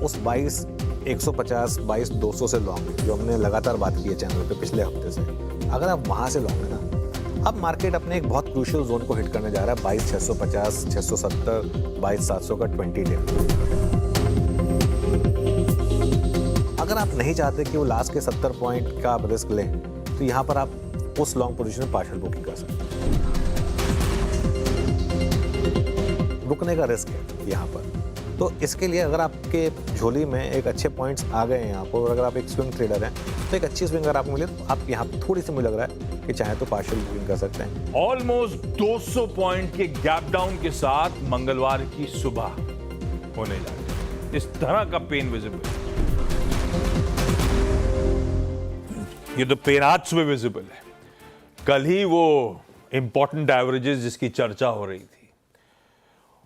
उस 22,150, 22,200 से लॉन्ग जो हमने लगातार बात की है चैनल पे पिछले हफ्ते से, अगर आप वहाँ से लॉन्ग है ना, अब मार्केट अपने एक बहुत क्रूशियल जोन को हिट करने जा रहा है 22,650, 670, 22,700 का 20 डे। अगर आप नहीं चाहते कि वो लास्ट के 70 पॉइंट का आप रिस्क लें, तो यहाँ पर आप उस लॉन्ग पोजीशन में पार्शियल बुकिंग कर सकते हैं। रुकने का रिस्क है यहाँ पर, तो इसके लिए अगर आपके झोली में एक अच्छे पॉइंट्स आ गए हैं यहाँ पर, और अगर आप एक स्विंग ट्रेडर हैं तो एक अच्छी स्विंग अगर आपको मिले तो आप यहाँ पर थोड़ी सी मुझे लग रहा है कि चाहे तो पार्शियल बुकिंग कर सकते हैं। ऑलमोस्ट 200 पॉइंट के गैप डाउन के साथ मंगलवार की सुबह होने जा रही है इस तरह का पेन विजिबल। ये तो पेन आज सुबह विजिबल है। कल ही वो इंपॉर्टेंट एवरेजेस जिसकी चर्चा हो रही थी,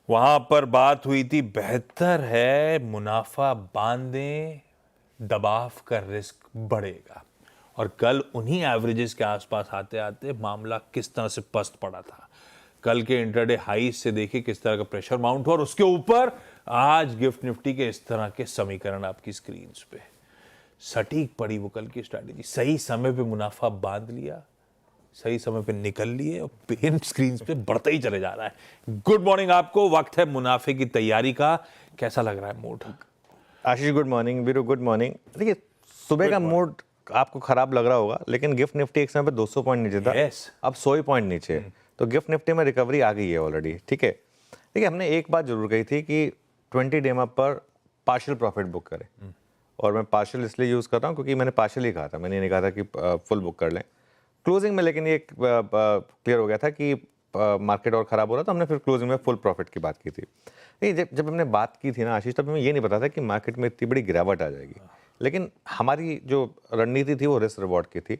वहां पर बात हुई थी बेहतर है मुनाफा बांधें, दबाव का रिस्क बढ़ेगा। और कल उन्हीं एवरेजेस के आसपास आते आते मामला किस तरह से पस्त पड़ा था। कल के इंट्राडे हाई से देखिए किस तरह का प्रेशर माउंट हुआ, और उसके ऊपर आज गिफ्ट निफ्टी के इस तरह के समीकरण आपकी स्क्रीन पे सटीक पड़ी। वो कल की स्ट्रैटेजी सही समय पे मुनाफा बांध लिया, सही समय पे निकल लिए, और पेन स्क्रीन पे बढ़ता ही चले जा रहा है। गुड मॉर्निंग आपको, वक्त है मुनाफे की तैयारी का। कैसा लग रहा है mood? Ashish good morning, Veeru good morning. देखिए सुबह का मूड आपको खराब लग रहा होगा, लेकिन गिफ्ट निफ्टी एक समय पे 200 पॉइंट नीचे था, अब 100 ही पॉइंट नीचे है। तो गिफ्ट निफ्टी में रिकवरी आ गई है ऑलरेडी, ठीक है। देखिए हमने एक बात जरूर कही थी कि 20 डेमा पर पार्शियल प्रॉफिट बुक करें, और मैं पार्शियल इसलिए यूज़ कर रहा हूँ क्योंकि मैंने पार्शियल ही कहा था, मैंने नहीं कहा था कि फुल बुक कर लें क्लोजिंग में। लेकिन ये क्लियर हो गया था कि मार्केट और ख़राब हो रहा था, हमने फिर क्लोजिंग में फुल प्रॉफिट की बात की थी। नहीं, जब हमने बात की थी ना आशीष, तब हमें ये नहीं पता था कि मार्केट में इतनी बड़ी गिरावट आ जाएगी। लेकिन हमारी जो रणनीति थी वो रिस्क रिवॉर्ड की थी।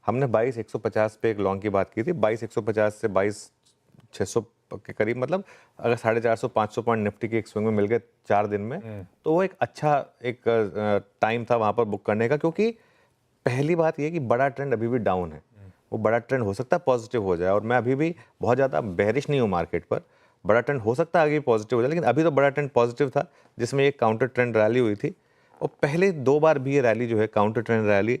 हमने 22,150 पे एक लॉन्ग की बात की थी, 22,150 से 22,600 के करीब, मतलब अगर 450-500 पॉइंट निफ्टी की एक स्विंग में मिल गए 4 दिन में, तो वो एक अच्छा एक टाइम था वहाँ पर बुक करने का। क्योंकि पहली बात ये कि बड़ा ट्रेंड अभी भी डाउन है, वो बड़ा ट्रेंड हो सकता है पॉजिटिव हो जाए, और मैं अभी भी बहुत ज़्यादा बेरिश नहीं हूँ मार्केट पर। बड़ा ट्रेंड हो सकता है आगे पॉजिटिव हो जाए, लेकिन अभी तो बड़ा ट्रेंड पॉजिटिव था जिसमें एक काउंटर ट्रेंड रैली हुई थी, और पहले 2 बार भी ये रैली जो है काउंटर ट्रेंड रैली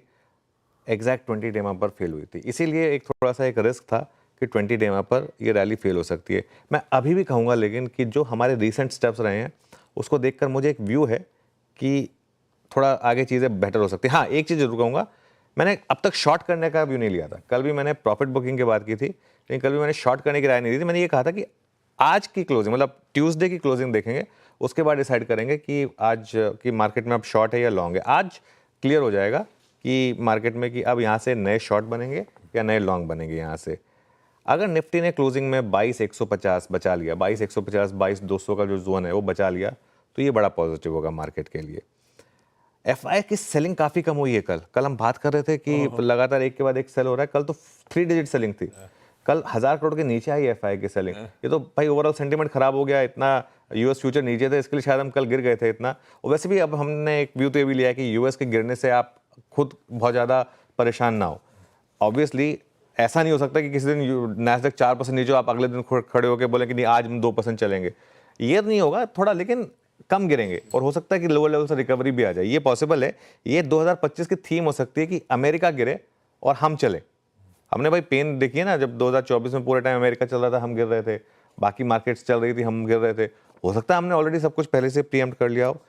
एग्जैक्ट 20 डेमा पर फेल हुई थी। इसीलिए एक थोड़ा सा एक रिस्क था कि 20 डेमा पर ये रैली फेल हो सकती है। मैं अभी भी कहूँगा लेकिन कि जो हमारे रिसेंट स्टेप्स रहे हैं उसको देखकर मुझे एक व्यू है कि थोड़ा आगे चीज़ें बेटर हो सकती है। हाँ, एक चीज़ जरूर कहूँगा, मैंने अब तक शॉर्ट करने का व्यू नहीं लिया था। कल भी मैंने प्रॉफिट बुकिंग की बात की थी, लेकिन कल भी मैंने शॉर्ट करने की राय नहीं दी थी। मैंने ये कहा था कि आज की क्लोजिंग, मतलब ट्यूसडे की क्लोजिंग देखेंगे, उसके बाद डिसाइड करेंगे कि आज की मार्केट में अब शॉर्ट है या लॉन्ग है। आज क्लियर हो जाएगा कि मार्केट में कि अब यहाँ से नए शॉर्ट बनेंगे या नए लॉन्ग बनेंगे। यहाँ से अगर निफ्टी ने क्लोजिंग में 22,150 बचा लिया, 22,150, 22,200 का जो जोन है वो बचा लिया, तो ये बड़ा पॉजिटिव होगा मार्केट के लिए। एफआई की सेलिंग काफ़ी कम हुई है। कल हम बात कर रहे थे कि लगातार एक के बाद एक सेल हो रहा है। कल तो 3 डिजिट सेलिंग थी। कल 1000 करोड़ के नीचे आई एफआई की सेलिंग। ये तो भाई ओवरऑल सेंटीमेंट खराब हो गया, इतना यूएस फ्यूचर नीचे थे, इसके लिए शायद हम कल गिर गए थे इतना। और वैसे भी अब हमने एक व्यू तो ये भी लिया कि यूएस के गिरने से आप खुद बहुत ज़्यादा परेशान ना हो। ऑब्वियसली ऐसा नहीं हो सकता कि किसी दिन नैस्डैक 4% नीचे आप अगले दिन खड़े होकर बोले कि नहीं आज हम 2% चलेंगे। ये नहीं होगा, थोड़ा लेकिन कम गिरेंगे, और हो सकता है कि लोअर लेवल से रिकवरी भी आ जाए, ये पॉसिबल है। ये 2025 की थीम हो सकती है कि अमेरिका गिरे और हम चले। हमने भाई पेन देखिए ना, जब 2024 में पूरे टाइम अमेरिका चल रहा था हम गिर रहे थे, बाकी मार्केट्स चल रही थी हम गिर रहे थे। हो सकता है हमने ऑलरेडी सब कुछ पहले से प्रीएम्प्ट कर लिया हो।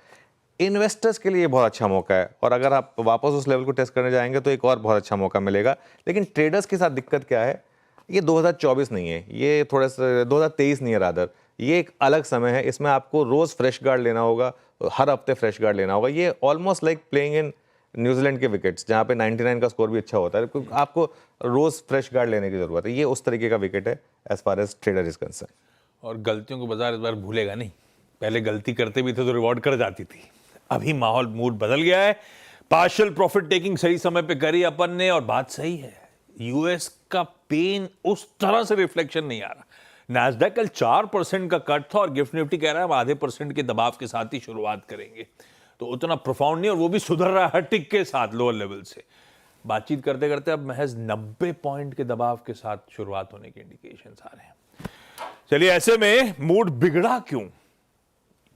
इन्वेस्टर्स के लिए बहुत अच्छा मौका है, और अगर आप वापस उस लेवल को टेस्ट करने जाएंगे तो एक और बहुत अच्छा मौका मिलेगा। लेकिन ट्रेडर्स के साथ दिक्कत क्या है, ये 2024 नहीं है, ये थोड़ा सा 2023 नहीं है रादर, ये एक अलग समय है। इसमें आपको रोज फ्रेश गार्ड लेना होगा, हर हफ्ते फ्रेश गार्ड लेना होगा। ये almost like playing in New Zealand के विकेट्स, जहाँ पे 99 का स्कोर भी अच्छा होता है, आपको रोज फ्रेश गार्ड लेने की जरूरत है। ये उस तरीके का विकेट है as far as trader is concern. और गलतियों को बाजार इस बार भूलेगा नहीं। पहले गलती करते भी थे तो रिवॉर्ड कर जाती थी, अभी माहौल मूड बदल गया है। पार्शियल प्रॉफिट टेकिंग सही समय पे करी अपन ने, और बात सही है, यूएस का पेन उस तरह से रिफ्लेक्शन नहीं आ रहा। नैस्डैक कल 4% का कट था, और गिफ्ट निफ्टी कह रहा है हम आधे % के दबाव के साथ ही शुरुआत करेंगे। तो उतना प्रोफाउंड नहीं, और वो भी सुधर रहा है टिक के साथ लोअर लेवल से। बातचीत करते करते अब महज 90 पॉइंट के दबाव के साथ शुरुआत होने के इंडिकेशंस आ रहे हैं। चलिए, ऐसे में मूड बिगड़ा क्यों,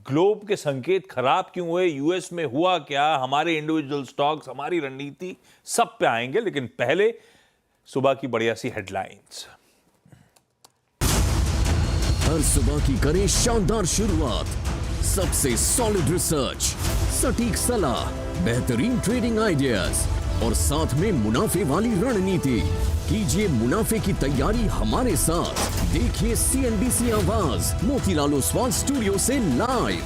ग्लोब के संकेत खराब क्यों हुए, यूएस में हुआ क्या, हमारे इंडिविजुअल स्टॉक्स, हमारी रणनीति, सब पे आएंगे। लेकिन पहले सुबह की बढ़िया सी हेडलाइंस। हर सुबह की करें शानदार शुरुआत, सबसे सॉलिड रिसर्च, सटीक सलाह, बेहतरीन ट्रेडिंग आइडियाज और साथ में मुनाफे वाली रणनीति। कीजिए मुनाफे की तैयारी हमारे साथ। देखिए CNBC आवाज मोतीलाल ओसवाल स्टूडियो से लाइव।